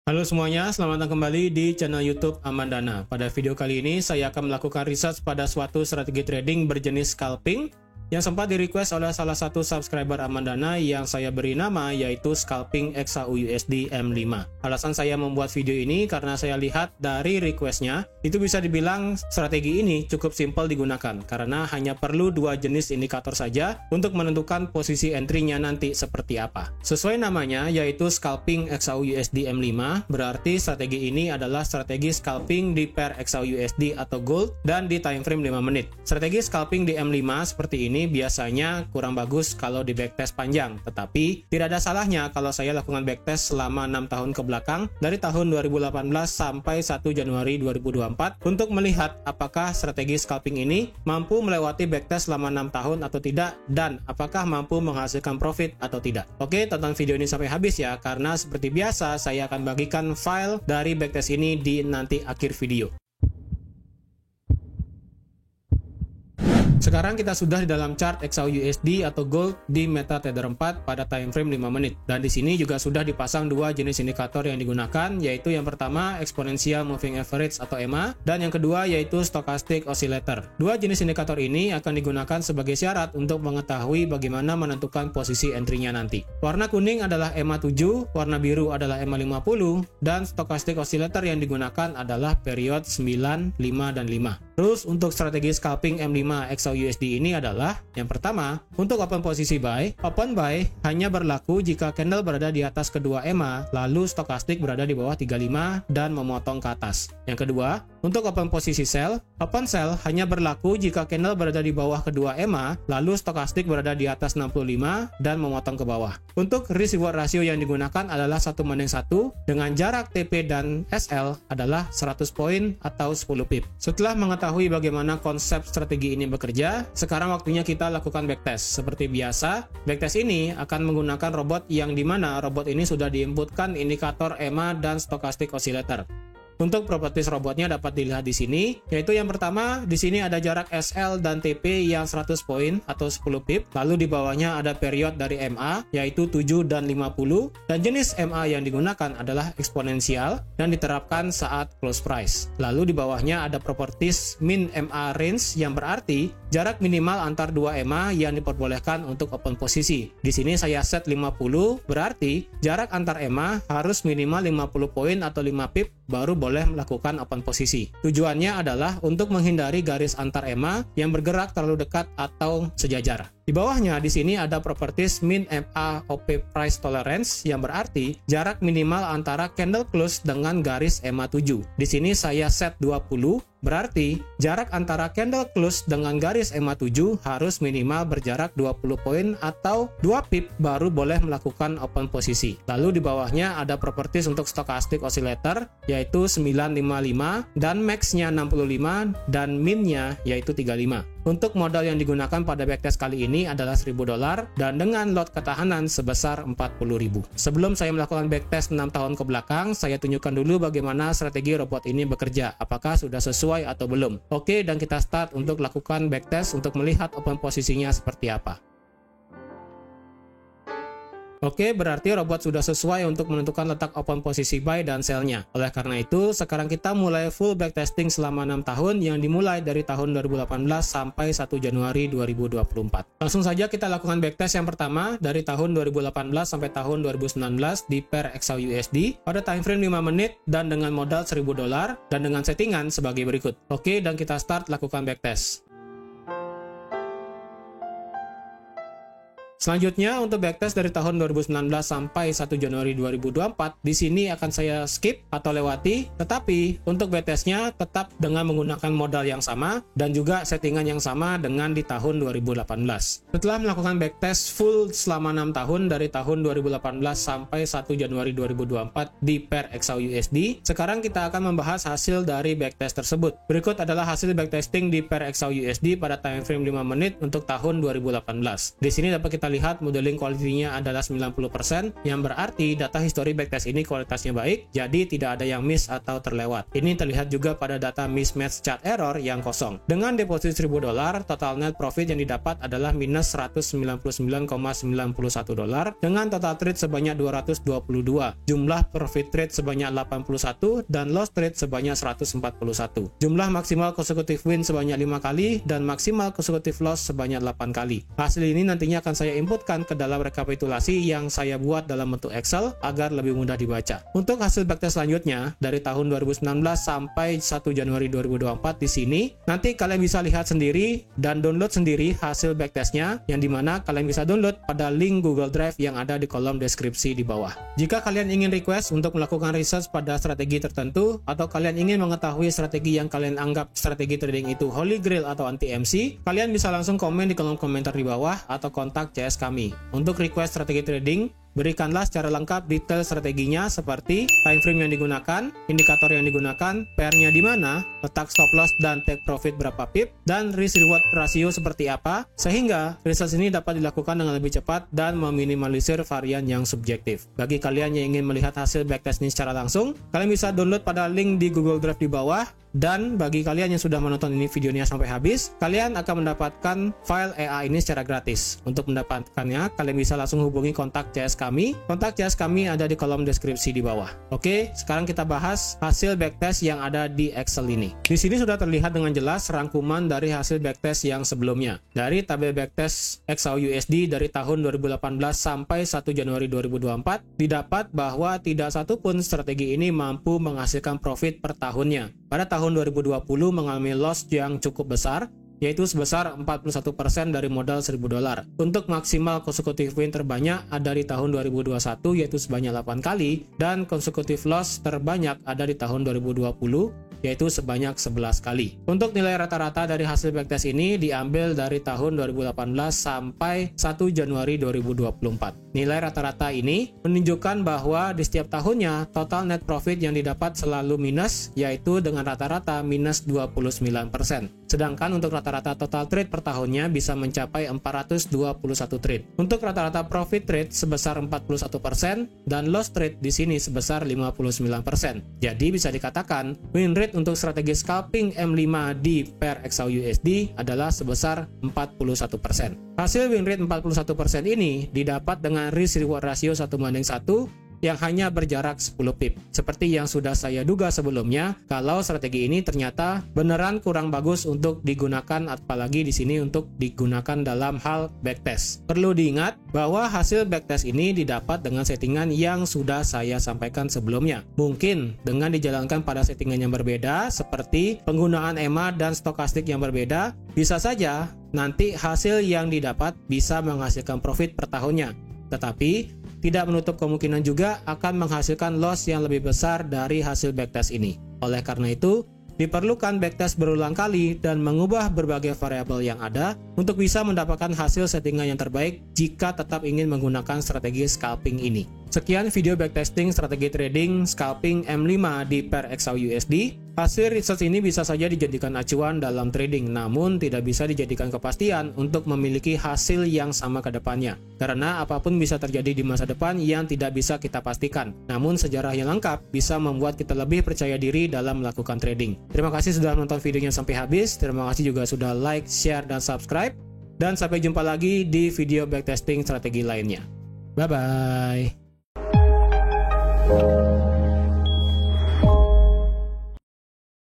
Halo semuanya, selamat datang kembali di channel YouTube Amandana. Pada video kali ini saya akan melakukan research pada suatu strategi trading berjenis scalping yang sempat di-request oleh salah satu subscriber Amandana yang saya beri nama yaitu scalping XAUUSD M5. Alasan saya membuat video ini karena saya lihat dari requestnya itu bisa dibilang strategi ini cukup simpel digunakan karena hanya perlu dua jenis indikator saja untuk menentukan posisi entry-nya nanti seperti apa. Sesuai namanya yaitu scalping XAUUSD M5, berarti strategi ini adalah strategi scalping di pair XAUUSD atau gold dan di time frame 5 menit. Strategi scalping di M5 seperti ini biasanya kurang bagus kalau di backtest panjang, tetapi tidak ada salahnya kalau saya lakukan backtest selama 6 tahun ke belakang dari tahun 2018 sampai 1 Januari 2024 untuk melihat apakah strategi scalping ini mampu melewati backtest selama 6 tahun atau tidak dan apakah mampu menghasilkan profit atau tidak. Oke, tonton video ini sampai habis ya, karena seperti biasa saya akan bagikan file dari backtest ini di nanti akhir video. Sekarang kita sudah di dalam chart XAUUSD atau gold di MetaTrader 4 pada time frame 5 menit. Dan di sini juga sudah dipasang dua jenis indikator yang digunakan, yaitu yang pertama Exponential Moving Average atau EMA dan yang kedua yaitu Stochastic Oscillator. Dua jenis indikator ini akan digunakan sebagai syarat untuk mengetahui bagaimana menentukan posisi entry-nya nanti. Warna kuning adalah EMA 7, warna biru adalah EMA 50 dan Stochastic Oscillator yang digunakan adalah period 9, 5 dan 5. Terus untuk strategi scalping M5 XAUUSD ini adalah yang pertama, untuk open posisi buy hanya berlaku jika candle berada di atas kedua EMA, lalu stokastik berada di bawah 35 dan memotong ke atas. Yang kedua, untuk open posisi sell, open sell hanya berlaku jika candle berada di bawah kedua EMA, lalu stokastik berada di atas 65 dan memotong ke bawah. Untuk risk reward ratio yang digunakan adalah 1:1 dengan jarak TP dan SL adalah 100 poin atau 10 pip. Setelah mengetahui bagaimana konsep strategi ini bekerja, sekarang waktunya kita lakukan backtest. Seperti biasa, backtest ini akan menggunakan robot yang dimana robot ini sudah diinputkan indikator EMA dan Stochastic Oscillator. Untuk properties robotnya dapat dilihat di sini, yaitu yang pertama di sini ada jarak SL dan TP yang 100 poin atau 10 pip, lalu di bawahnya ada period dari MA yaitu 7 dan 50 dan jenis MA yang digunakan adalah eksponensial dan diterapkan saat close price. Lalu di bawahnya ada properties min MA range yang berarti jarak minimal antar dua EMA yang diperbolehkan untuk open posisi. Di sini saya set 50, berarti jarak antar EMA harus minimal 50 poin atau 5 pip baru boleh melakukan open posisi. Tujuannya adalah untuk menghindari garis antar EMA yang bergerak terlalu dekat atau sejajar. Di bawahnya di sini ada properties min MA OP price tolerance yang berarti jarak minimal antara candle close dengan garis EMA 7. Di sini saya set 20, berarti jarak antara candle close dengan garis EMA 7 harus minimal berjarak 20 poin atau 2 pip baru boleh melakukan open posisi. Lalu di bawahnya ada properties untuk Stochastic Oscillator yaitu 955 dan max-nya 65 dan min-nya yaitu 35. Untuk modal yang digunakan pada backtest kali ini adalah $1.000 dan dengan lot ketahanan sebesar 40.000. Sebelum saya melakukan backtest 6 tahun ke belakang, saya tunjukkan dulu bagaimana strategi robot ini bekerja, apakah sudah sesuai atau belum. Oke, dan kita start untuk lakukan backtest untuk melihat open posisinya seperti apa. Oke, berarti robot sudah sesuai untuk menentukan letak open posisi buy dan sell-nya. Oleh karena itu, sekarang kita mulai full backtesting selama 6 tahun yang dimulai dari tahun 2018 sampai 1 Januari 2024. Langsung saja kita lakukan backtest yang pertama dari tahun 2018 sampai tahun 2019 di pair XAUUSD pada time frame 5 menit dan dengan modal $1.000 dan dengan settingan sebagai berikut. Oke, dan kita start lakukan backtest. Selanjutnya untuk backtest dari tahun 2019 sampai 1 Januari 2024 di sini akan saya skip atau lewati, tetapi untuk backtestnya tetap dengan menggunakan modal yang sama dan juga settingan yang sama dengan di tahun 2018. Setelah melakukan backtest full selama 6 tahun dari tahun 2018 sampai 1 Januari 2024 di pair XAUUSD, sekarang kita akan membahas hasil dari backtest tersebut. Berikut adalah hasil backtesting di pair XAUUSD pada time frame 5 menit untuk tahun 2018. Di sini dapat kita kita lihat modeling quality-nya adalah 90%, yang berarti data history backtest ini kualitasnya baik, jadi tidak ada yang miss atau terlewat. Ini terlihat juga pada data mismatch chart error yang kosong. Dengan deposit $1.000, total net profit yang didapat adalah minus $199,91 dengan total trade sebanyak 222, jumlah profit trade sebanyak 81 dan loss trade sebanyak 141. Jumlah maksimal consecutive win sebanyak 5 kali dan maksimal consecutive loss sebanyak 8 kali. Hasil ini nantinya akan saya inputkan ke dalam rekapitulasi yang saya buat dalam bentuk Excel agar lebih mudah dibaca. Untuk hasil backtest selanjutnya dari tahun 2019 sampai 1 Januari 2024 di sini, nanti kalian bisa lihat sendiri dan download sendiri hasil backtestnya, yang dimana kalian bisa download pada link Google Drive yang ada di kolom deskripsi di bawah. Jika kalian ingin request untuk melakukan research pada strategi tertentu, atau kalian ingin mengetahui strategi yang kalian anggap strategi trading itu holy grail atau anti MC, kalian bisa langsung komen di kolom komentar di bawah atau kontak CS kami. Untuk request strategi trading, berikanlah secara lengkap detail strateginya seperti time frame yang digunakan, indikator yang digunakan, pair-nya di mana, letak stop loss dan take profit berapa pip, dan risk reward ratio seperti apa, sehingga research ini dapat dilakukan dengan lebih cepat dan meminimalisir varian yang subjektif. Bagi kalian yang ingin melihat hasil backtest ini secara langsung, kalian bisa download pada link di Google Drive di bawah. Dan bagi kalian yang sudah menonton ini videonya sampai habis, kalian akan mendapatkan file EA ini secara gratis. Untuk mendapatkannya, kalian bisa langsung hubungi kontak CS kami. Kontak CS kami ada di kolom deskripsi di bawah. Oke, sekarang kita bahas hasil backtest yang ada di Excel ini. Di sini sudah terlihat dengan jelas rangkuman dari hasil backtest yang sebelumnya. Dari tabel backtest XAUUSD dari tahun 2018 sampai 1 Januari 2024, didapat bahwa tidak satupun strategi ini mampu menghasilkan profit per tahunnya. Pada tahun 2020 mengalami loss yang cukup besar, yaitu sebesar 41% dari modal $1.000. Untuk maksimal consecutive win terbanyak ada di tahun 2021 yaitu sebanyak 8 kali, dan consecutive loss terbanyak ada di tahun 2020 yaitu sebanyak 11 kali. Untuk nilai rata-rata dari hasil backtest ini diambil dari tahun 2018 sampai 1 Januari 2024. Nilai rata-rata ini menunjukkan bahwa di setiap tahunnya total net profit yang didapat selalu minus, yaitu dengan rata-rata minus 29%. Sedangkan untuk rata-rata total trade per tahunnya bisa mencapai 421 trade. Untuk rata-rata profit trade sebesar 41% dan loss trade di sini sebesar 59%. Jadi bisa dikatakan win rate untuk strategi scalping M5 di pair XAUUSD adalah sebesar 41%. Hasil win rate 41% ini didapat dengan risk reward ratio 1:1 yang hanya berjarak 10 pip. Seperti yang sudah saya duga sebelumnya, kalau strategi ini ternyata beneran kurang bagus untuk digunakan, apalagi di sini untuk digunakan dalam hal backtest. Perlu diingat bahwa hasil backtest ini didapat dengan settingan yang sudah saya sampaikan sebelumnya. Mungkin dengan dijalankan pada settingan yang berbeda, seperti penggunaan EMA dan stokastik yang berbeda, bisa saja nanti hasil yang didapat bisa menghasilkan profit per tahunnya. Tetapi tidak menutup kemungkinan juga akan menghasilkan loss yang lebih besar dari hasil backtest ini. Oleh karena itu, diperlukan backtest berulang kali dan mengubah berbagai variabel yang ada untuk bisa mendapatkan hasil settingan yang terbaik jika tetap ingin menggunakan strategi scalping ini. Sekian video backtesting strategi trading scalping M5 di pair XAUUSD. Hasil research ini bisa saja dijadikan acuan dalam trading, namun tidak bisa dijadikan kepastian untuk memiliki hasil yang sama ke depannya. Karena apapun bisa terjadi di masa depan yang tidak bisa kita pastikan. Namun sejarah yang lengkap bisa membuat kita lebih percaya diri dalam melakukan trading. Terima kasih sudah menonton videonya sampai habis. Terima kasih juga sudah like, share, dan subscribe. Dan sampai jumpa lagi di video backtesting strategi lainnya. Bye-bye.